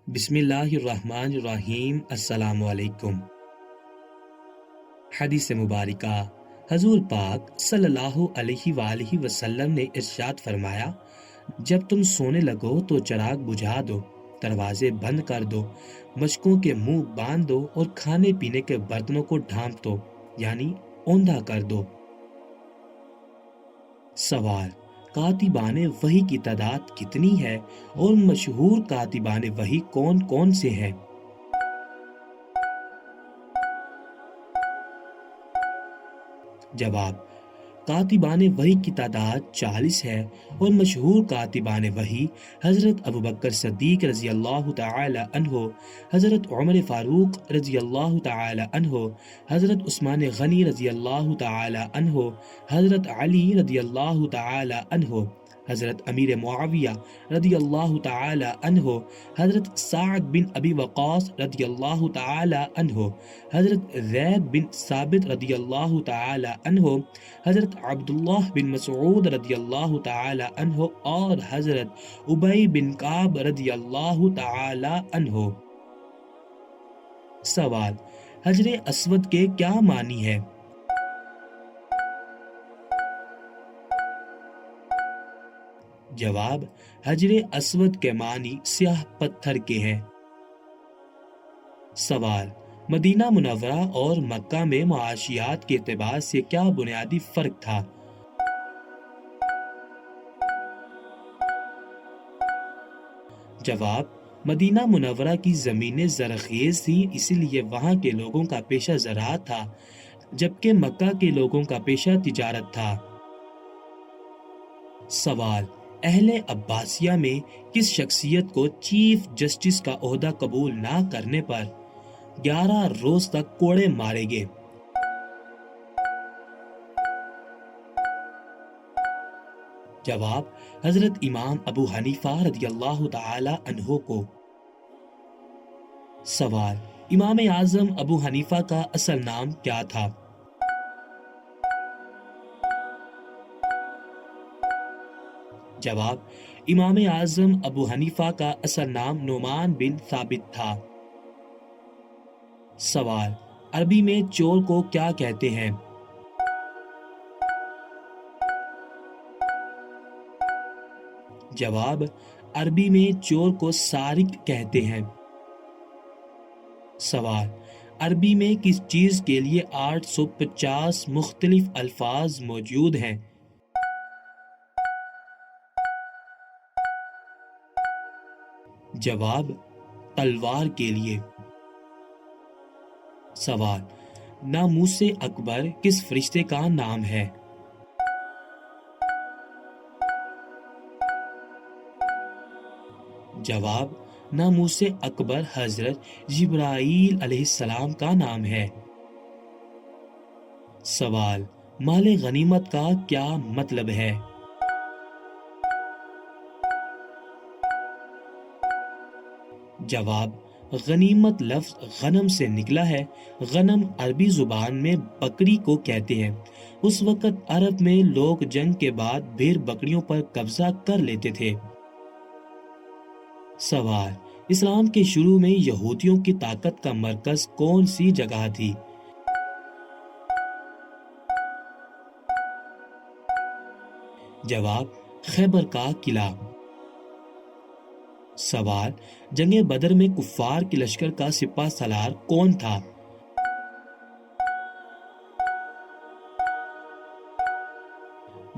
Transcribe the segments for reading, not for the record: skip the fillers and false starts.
بسم اللہ الرحمن الرحیم۔ السلام علیکم۔ حدیث مبارکہ، حضور پاک صلی اللہ علیہ وآلہ وسلم نے ارشاد فرمایا، جب تم سونے لگو تو چراغ بجھا دو، دروازے بند کر دو، مشکوں کے منہ باندھ دو اور کھانے پینے کے برتنوں کو ڈھانپ دو، یعنی اوندھا کر دو۔ سوال: کاتبان وحی کی تعداد کتنی ہے اور مشہور کاتبان وحی کون کون سے ہیں؟ جواب: کاتبان وحی کی تعداد 40 ہے اور مشہور کاتبان وحی حضرت ابوبکر صدیق رضی اللہ تعالی عنہ، حضرت عمر فاروق رضی اللہ تعالی عنہ، حضرت عثمان غنی رضی اللہ تعالی عنہ، حضرت علی رضی اللہ تعالی عنہ، حضرت امیر معاویہ رضی اللہ تعالی عنہ، حضرت سعد بن ابی وقاص رضی اللہ تعالی عنہ، حضرت زید بن ثابت رضی اللہ تعالی عنہ، حضرت عبداللہ بن مسعود رضی اللہ تعالی عنہ اور حضرت ابی بن کعب رضی اللہ تعالی عنہ۔ سوال: حجر اسود کے کیا معنی ہے؟ جواب: حجر اسود کے معنی سیاہ پتھر کے ہیں۔ سوال: مدینہ منورہ اور مکہ میں معاشیات کے اعتبار سے کیا بنیادی فرق تھا؟ جواب: مدینہ منورہ کی زمینیں زرخیز تھیں، اسی لیے وہاں کے لوگوں کا پیشہ زراعت تھا، جبکہ مکہ کے لوگوں کا پیشہ تجارت تھا۔ سوال: اہل عباسیہ میں کس شخصیت کو چیف جسٹس کا عہدہ قبول نہ کرنے پر 11 روز تک کوڑے مارے گئے؟ جواب: حضرت امام ابو حنیفہ رضی اللہ تعالی عنہ کو۔ سوال: امام اعظم ابو حنیفہ کا اصل نام کیا تھا؟ جواب: امام اعظم ابو حنیفہ کا اصل نام نعمان بن ثابت تھا۔ سوال: عربی میں چور کو کیا کہتے ہیں؟ جواب: عربی میں چور کو سارق کہتے ہیں۔ سوال: عربی میں کس چیز کے لیے 850 مختلف الفاظ موجود ہیں؟ جواب: تلوار کے لیے۔ سوال: ناموس اکبر کس فرشتے کا نام ہے؟ جواب: ناموس اکبر حضرت جبرائیل علیہ السلام کا نام ہے۔ سوال: مال غنیمت کا کیا مطلب ہے؟ جواب: غنیمت لفظ غنم سے نکلا ہے۔ غنم عربی زبان میں بکری کو کہتے ہیں۔ اس وقت عرب میں لوگ جنگ کے بعد بھیڑ بکریوں پر قبضہ کر لیتے تھے۔ سوال: اسلام کے شروع میں یہودیوں کی طاقت کا مرکز کون سی جگہ تھی؟ جواب: خیبر کا قلعہ۔ سوال: جنگ بدر میں کفار کے لشکر کا سپہ سالار کون تھا؟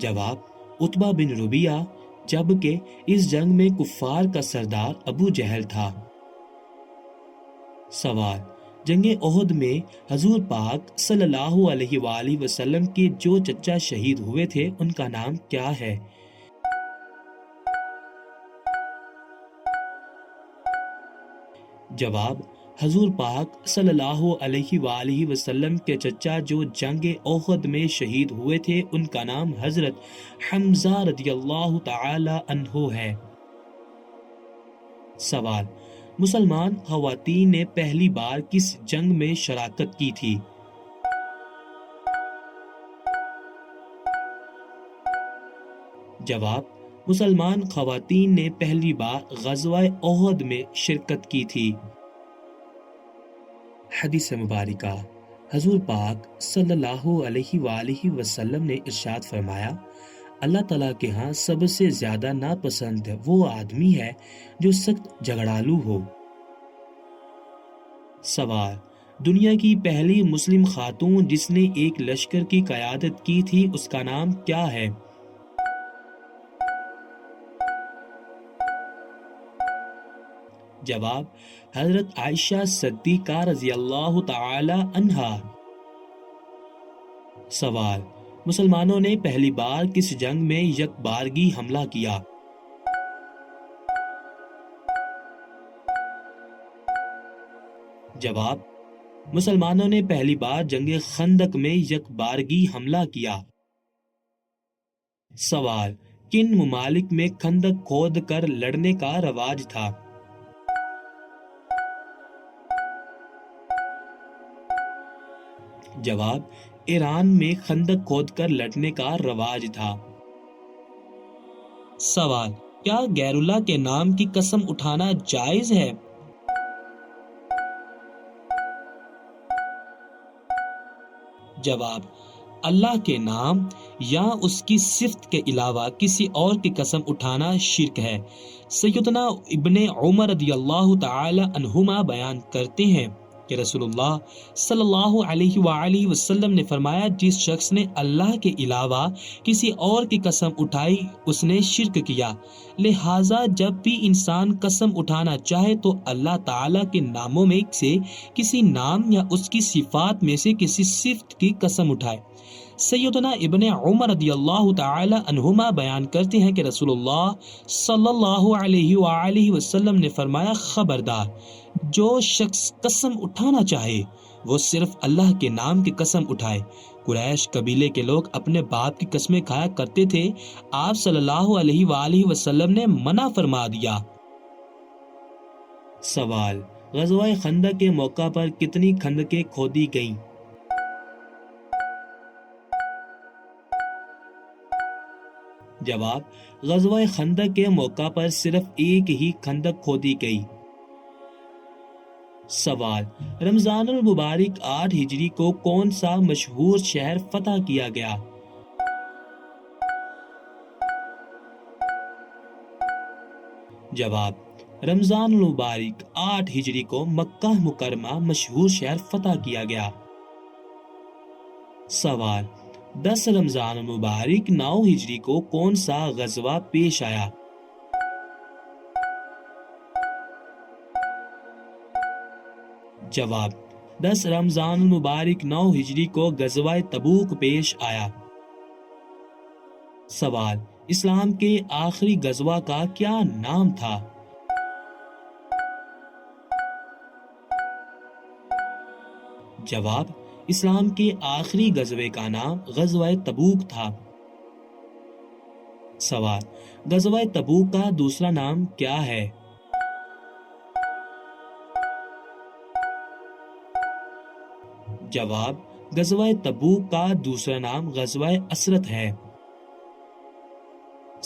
جواب: عتبہ بن ربیعہ، جبکہ اس جنگ میں کفار کا سردار ابو جہل تھا۔ سوال: جنگ احد میں حضور پاک صلی اللہ علیہ وآلہ وسلم کے جو چچا شہید ہوئے تھے ان کا نام کیا ہے؟ جواب: حضور پاک صلی اللہ علیہ وآلہ وسلم کے چچا جو جنگ احد میں شہید ہوئے تھے ان کا نام حضرت حمزہ رضی اللہ تعالی عنہ ہے۔ سوال: مسلمان خواتین نے پہلی بار کس جنگ میں شرکت کی تھی؟ جواب: مسلمان خواتین نے پہلی بار غزوہ احد میں شرکت کی تھی؟ حدیث مبارکہ، حضور پاک صلی اللہ علیہ وآلہ وسلم نے ارشاد فرمایا، اللہ تعالیٰ کے ہاں سب سے زیادہ ناپسند وہ آدمی ہے جو سخت جھگڑالو ہو۔ سوال: دنیا کی پہلی مسلم خاتون جس نے ایک لشکر کی قیادت کی تھی اس کا نام کیا ہے؟ جواب: حضرت عائشہ صدیقہ رضی اللہ تعالی عنہا۔ سوال: مسلمانوں نے پہلی بار کس جنگ میں یکبارگی حملہ کیا؟ جواب: مسلمانوں نے پہلی بار جنگ خندق میں یکبارگی حملہ کیا۔ سوال: کن ممالک میں خندق کھود کر لڑنے کا رواج تھا؟ جواب: ایران میں خندق کھود کر لڑنے کا رواج تھا۔ سوال: کیا غیر اللہ کے نام کی قسم اٹھانا جائز ہے؟ جواب: اللہ کے نام یا اس کی صفت کے علاوہ کسی اور کی قسم اٹھانا شرک ہے۔ سیدنا ابن عمر رضی اللہ تعالی عنہما بیان کرتے ہیں کہ رسول اللہ صلی اللہ علیہ وآلہ وسلم نے فرمایا، جس شخص نے اللہ کے علاوہ کسی اور کی قسم اٹھائی اس نے شرک کیا۔ لہٰذا جب بھی انسان قسم اٹھانا چاہے تو اللہ تعالیٰ کے ناموں میں سے کسی نام یا اس کی صفات میں سے کسی صفت کی قسم اٹھائے۔ سیدنا ابن عمر رضی اللہ تعالی عنہما بیان کرتے ہیں کہ رسول اللہ صلی اللہ علیہ وآلہ وسلم نے فرمایا، خبردار، جو شخص قسم اٹھانا چاہے وہ صرف اللہ کے نام کی قسم اٹھائے۔ قریش قبیلے کے لوگ اپنے باپ کی قسمیں کھایا کرتے تھے، آپ صلی اللہ علیہ وآلہ وسلم نے منع فرما دیا۔ سوال: غزوہ خندق کے موقع پر کتنی خندقیں کھودی گئیں؟ جواب: غزوہ خندق کے موقع پر صرف ایک ہی خندق کھودی گئی۔ سوال: رمضان المبارک 8 ہجری کو کون سا مشہور شہر فتح کیا گیا؟ جواب: رمضان المبارک 8 ہجری کو مکہ مکرمہ مشہور شہر فتح کیا گیا۔ سوال: 10 رمضان المبارک 9 ہجری کو کون سا غزوہ پیش آیا؟ جواب: 10 رمضان المبارک 9 ہجری کو غزوہ تبوک پیش آیا۔ سوال: اسلام کے آخری غزوہ کا کیا نام تھا؟ جواب: اسلام کے آخری غزوے کا نام غزوہ تبوک تھا۔ سوال: غزوہ تبوک کا دوسرا نام کیا ہے؟ جواب: غزوہ تبوک کا دوسرا نام غزوہ اسرت ہے۔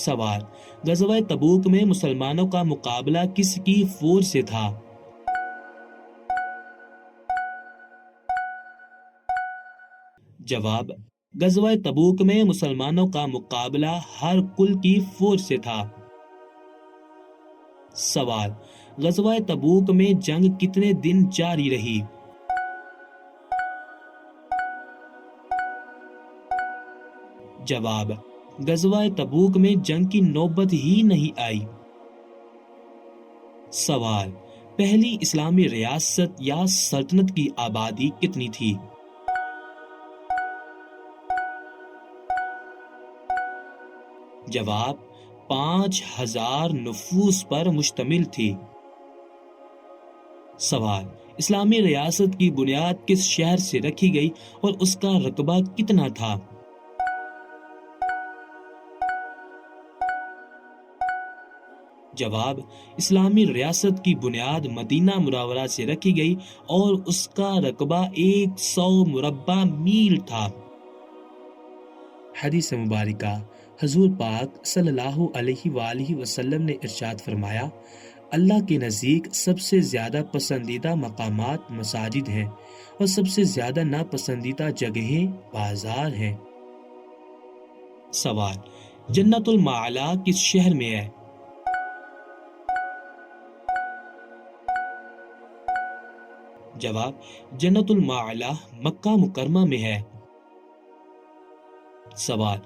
سوال: غزوہ تبوک میں مسلمانوں کا مقابلہ کس کی فوج سے تھا؟ جواب: غزوہ تبوک میں مسلمانوں کا مقابلہ ہرقل کی فوج سے تھا۔ سوال: غزوہ تبوک میں جنگ کتنے دن جاری رہی؟ جواب: غزوہ تبوک میں جنگ کی نوبت ہی نہیں آئی۔ سوال: پہلی اسلامی ریاست یا سلطنت کی آبادی کتنی تھی؟ جواب: 5000 نفوس پر مشتمل تھی۔ سوال: اسلامی ریاست کی بنیاد کس شہر سے رکھی گئی اور اس کا رقبہ کتنا تھا؟ جواب: اسلامی ریاست کی بنیاد مدینہ منورہ سے رکھی گئی اور اس کا رقبہ 100 مربع میل تھا۔ حدیث مبارکہ، حضور پاک صلی اللہ علیہ وآلہ وسلم نے ارشاد فرمایا، اللہ کے نزدیک سب سے زیادہ پسندیدہ مقامات مساجد ہیں اور سب سے زیادہ ناپسندیدہ جگہیں بازار ہیں۔ سوال، جنت المعلا کس شہر میں ہے؟ جواب، جنت المعلا مکہ مکرمہ میں ہے۔ سوال،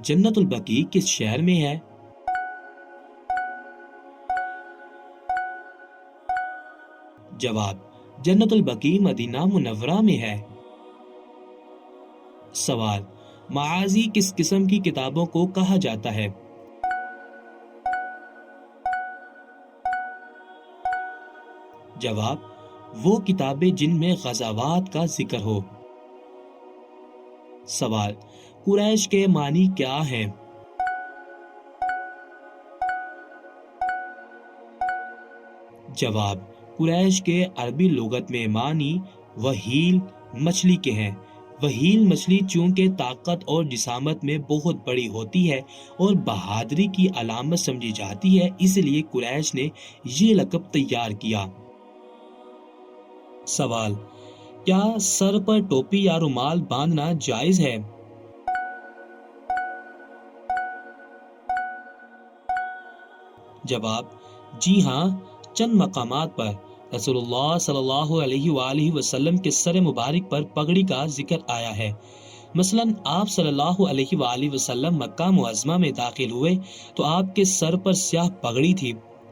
جنت البقیع کس شہر میں ہے؟ جواب، جنت البقیع مدینہ منورہ میں ہے۔ سوال، معاذی کس قسم کی کتابوں کو کہا جاتا ہے؟ جواب، وہ کتابیں جن میں غزوات کا ذکر ہو۔ سوال، قریش کے معنی کیا ہیں؟ جواب، قریش کے عربی لغت میں معنی وحیل مچھلی کے ہیں۔ وحیل مچھلی چونکہ طاقت اور جسامت میں بہت بڑی ہوتی ہے اور بہادری کی علامت سمجھی جاتی ہے، اس لیے قریش نے یہ لقب تیار کیا۔ سوال، کیا سر پر ٹوپی یا رومال باندھنا جائز ہے؟ جواب، جی ہاں، چند مقامات پر رسول اللہ صلی اللہ علیہ وآلہ وسلم کے سر مبارک پر پگڑی کا ذکر آیا ہے۔ مثلا آپ صلی اللہ علیہ وآلہ وسلم مکہ معظمہ میں داخل ہوئے تو آپ کے سر پر سیاہ پگڑی تھی۔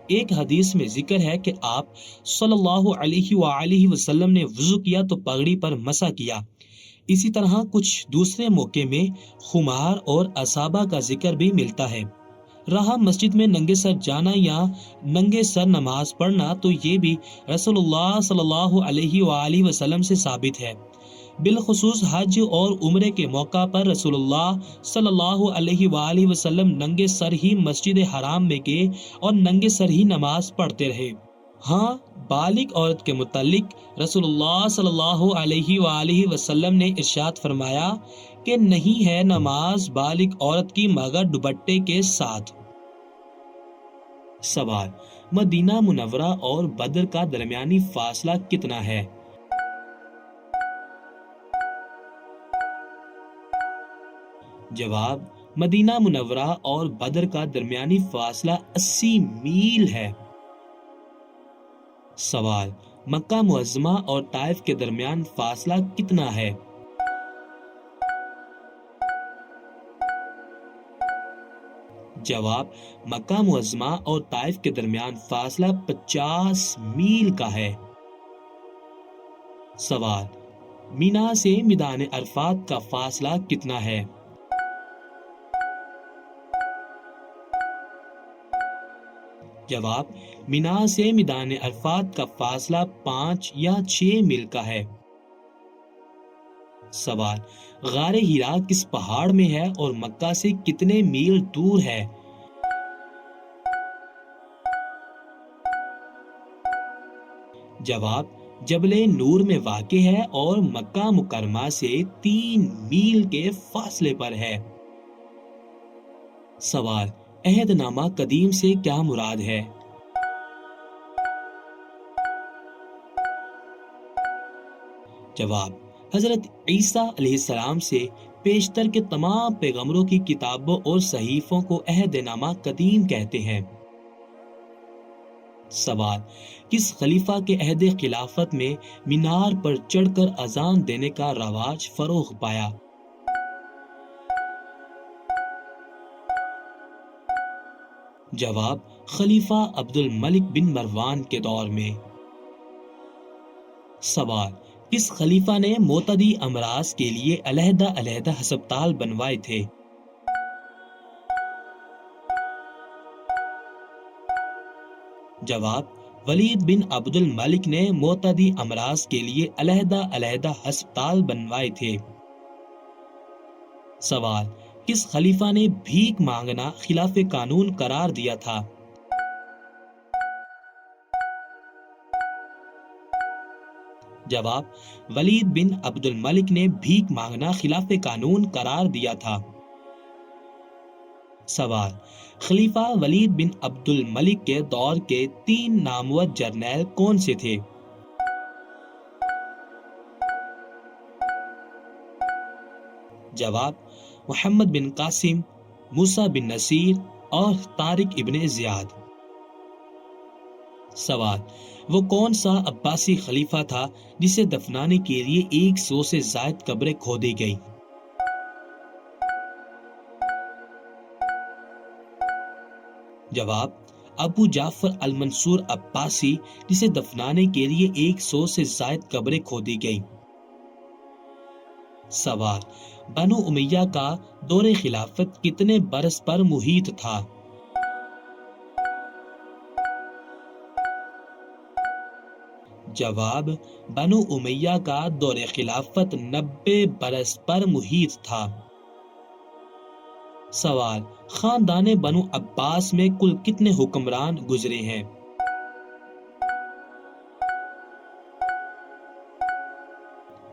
ایک حدیث میں ذکر ہے کہ آپ صلی اللہ علیہ وآلہ وسلم نے وضو کیا تو پگڑی پر مسح کیا۔ اسی طرح کچھ دوسرے موقع میں خمار اور اصابہ کا ذکر بھی ملتا ہے۔ رہا مسجد میں ننگے سر جانا یا ننگے سر نماز پڑھنا، تو یہ بھی رسول اللہ صلی اللہ علیہ وآلہ وسلم سے ثابت ہے۔ بالخصوص حج اور عمرے کے موقع پر رسول اللہ صلی اللہ علیہ وآلہ وسلم ننگے سر ہی مسجد حرام میں گئے اور ننگے سر ہی نماز پڑھتے رہے۔ ہاں، بالغ عورت کے متعلق رسول اللہ صلی اللہ علیہ وآلہ وسلم نے ارشاد فرمایا کہ نہیں ہے نماز بالغ عورت کی مگر دوپٹے کے ساتھ۔ سوال، مدینہ منورہ اور بدر کا درمیانی فاصلہ کتنا ہے؟ جواب، مدینہ منورہ اور بدر کا درمیانی فاصلہ 80 میل ہے۔ سوال، مکہ معظمہ اور طائف کے درمیان فاصلہ کتنا ہے؟ جواب، مکہ معظمہ اور طائف کے درمیان فاصلہ 50 میل کا ہے۔ سوال، مینا سے میدان عرفات کا فاصلہ کتنا ہے؟ جواب، مینا سے میدان عرفات کا فاصلہ 5 یا 6 میل کا ہے۔ سوال، غار ہیرا کس پہاڑ میں ہے اور مکہ سے کتنے میل دور ہے؟ جواب، جبل نور میں واقع ہے اور مکہ مکرمہ سے 3 میل کے فاصلے پر ہے۔ سوال، عہد نامہ قدیم سے کیا مراد ہے؟ جواب، حضرت عیسیٰ علیہ السلام سے پیشتر کے تمام پیغمبروں کی کتابوں اور صحیفوں کو عہد نامہ قدیم کہتے ہیں۔ سوال، کس خلیفہ کے عہد خلافت میں مینار پر چڑھ کر اذان دینے کا رواج فروغ پایا؟ جواب، خلیفہ عبد الملک بن مروان کے دور میں۔ سوال، کس خلیفہ نے معتدی امراض کے لیے علیحدہ علیحدہ ہسپتال بنوائے تھے؟ جواب، ولید بن عبد الملک نے معتدی امراض کے لیے علیحدہ علیحدہ ہسپتال بنوائے تھے۔ سوال، کس خلیفہ نے بھیک مانگنا خلاف قانون قرار دیا تھا؟ جواب، ولید بن عبد الملک نے بھیک مانگنا خلاف قانون قرار دیا تھا۔ سوال: خلیفہ ولید بن عبد الملک کے دور کے 3 نامور جرنیل کون سے تھے؟ جواب: محمد بن قاسم، موسیٰ بن نصیر اور طارق ابن زیاد۔ سوال: وہ کون سا عباسی خلیفہ تھا جسے دفنانے کے لیے 100 سے زائد قبریں کھودی گئی؟ جواب: ابو جعفر المنصور عباسی، جسے دفنانے کے لیے 100 سے زائد قبریں کھودی گئی۔ سوال: بنو امیہ کا دور خلافت کتنے برس پر محیط تھا؟ جواب: بنو امیہ کا دور خلافت 90 برس پر محیط تھا۔ سوال: خاندان بنو عباس میں کل کتنے حکمران گزرے ہیں؟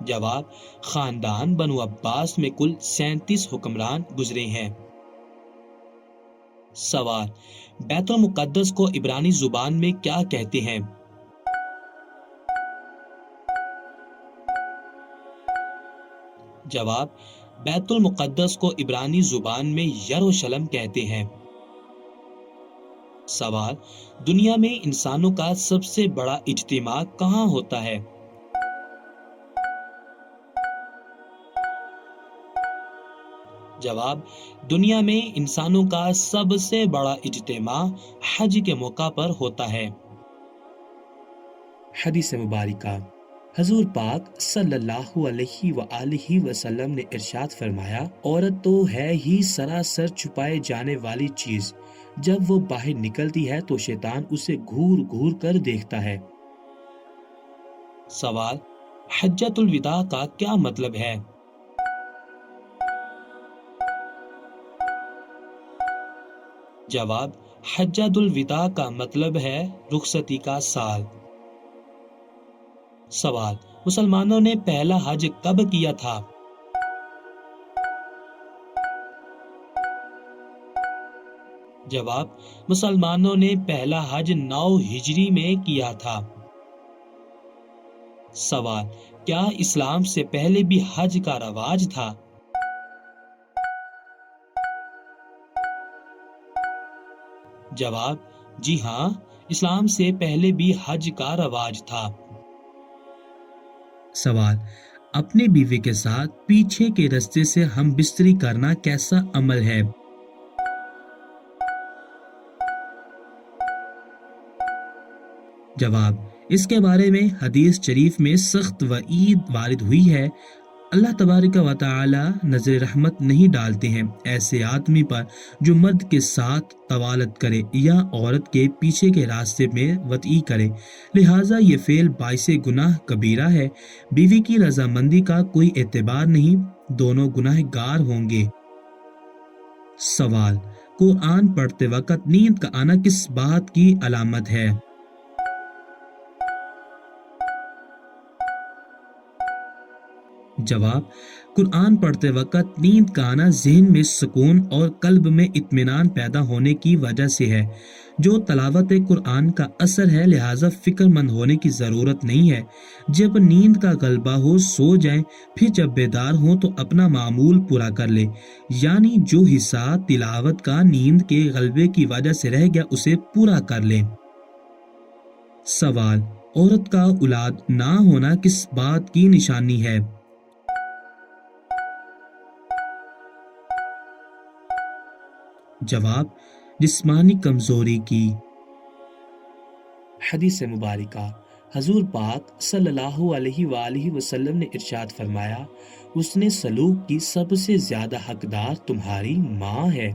جواب: خاندان بنو عباس میں کل 37 حکمران گزرے ہیں۔ سوال: بیت المقدس کو عبرانی زبان میں کیا کہتے ہیں؟ جواب: بیت المقدس کو عبرانی زبان میں یروشلم کہتے ہیں۔ سوال: دنیا میں انسانوں کا سب سے بڑا اجتماع کہاں ہوتا ہے؟ جواب: دنیا میں انسانوں کا سب سے بڑا اجتماع حج کے موقع پر ہوتا ہے۔ حدیث مبارکہ: حضور پاک صلی اللہ علیہ وآلہ وسلم نے ارشاد فرمایا، عورت تو ہے ہی سراسر چھپائے جانے والی چیز، جب وہ باہر نکلتی ہے تو شیطان اسے گھور گھور کر دیکھتا ہے۔ سوال: حجۃ الوداع کا کیا مطلب ہے؟ جواب: حجۃ الوداع کا مطلب ہے رخصتی کا سال۔ سوال: مسلمانوں نے پہلا حج کب کیا تھا؟ جواب: مسلمانوں نے پہلا حج 9 ہجری میں کیا تھا۔ سوال: کیا اسلام سے پہلے بھی حج کا رواج تھا؟ جواب: جی ہاں، اسلام سے پہلے بھی حج کا رواج تھا۔ سوال: اپنی بیوی کے ساتھ پیچھے کے رستے سے ہم بستری کرنا کیسا عمل ہے؟ جواب: اس کے بارے میں حدیث شریف میں سخت وعید وارد ہوئی ہے۔ اللہ تبارک و تعالی نظر رحمت نہیں ڈالتے ہیں ایسے آدمی پر جو مرد کے ساتھ طوالت کرے یا عورت کے پیچھے کے راستے میں وطئی کرے، لہٰذا یہ فعل باعث گناہ کبیرہ ہے۔ بیوی کی رضامندی کا کوئی اعتبار نہیں، دونوں گناہ گار ہوں گے۔ سوال: قرآن پڑھتے وقت نیند کا آنا کس بات کی علامت ہے؟ جواب: قرآن پڑھتے وقت نیند کا آنا ذہن میں سکون اور قلب میں اطمینان پیدا ہونے کی وجہ سے ہے، جو تلاوت قرآن کا اثر ہے، لہٰذا فکر مند ہونے کی ضرورت نہیں ہے۔ جب نیند کا غلبہ ہو سو جائیں، پھر جب بیدار ہوں تو اپنا معمول پورا کر لیں، یعنی جو حصہ تلاوت کا نیند کے غلبے کی وجہ سے رہ گیا اسے پورا کر لیں۔ سوال: عورت کا اولاد نہ ہونا کس بات کی نشانی ہے؟ جواب: جسمانی کمزوری کی۔ حدیث مبارکہ: حضور پاک صلی اللہ علیہ وآلہ وسلم نے ارشاد فرمایا، حسن سلوک کی سب سے زیادہ حقدار تمہاری ماں ہے۔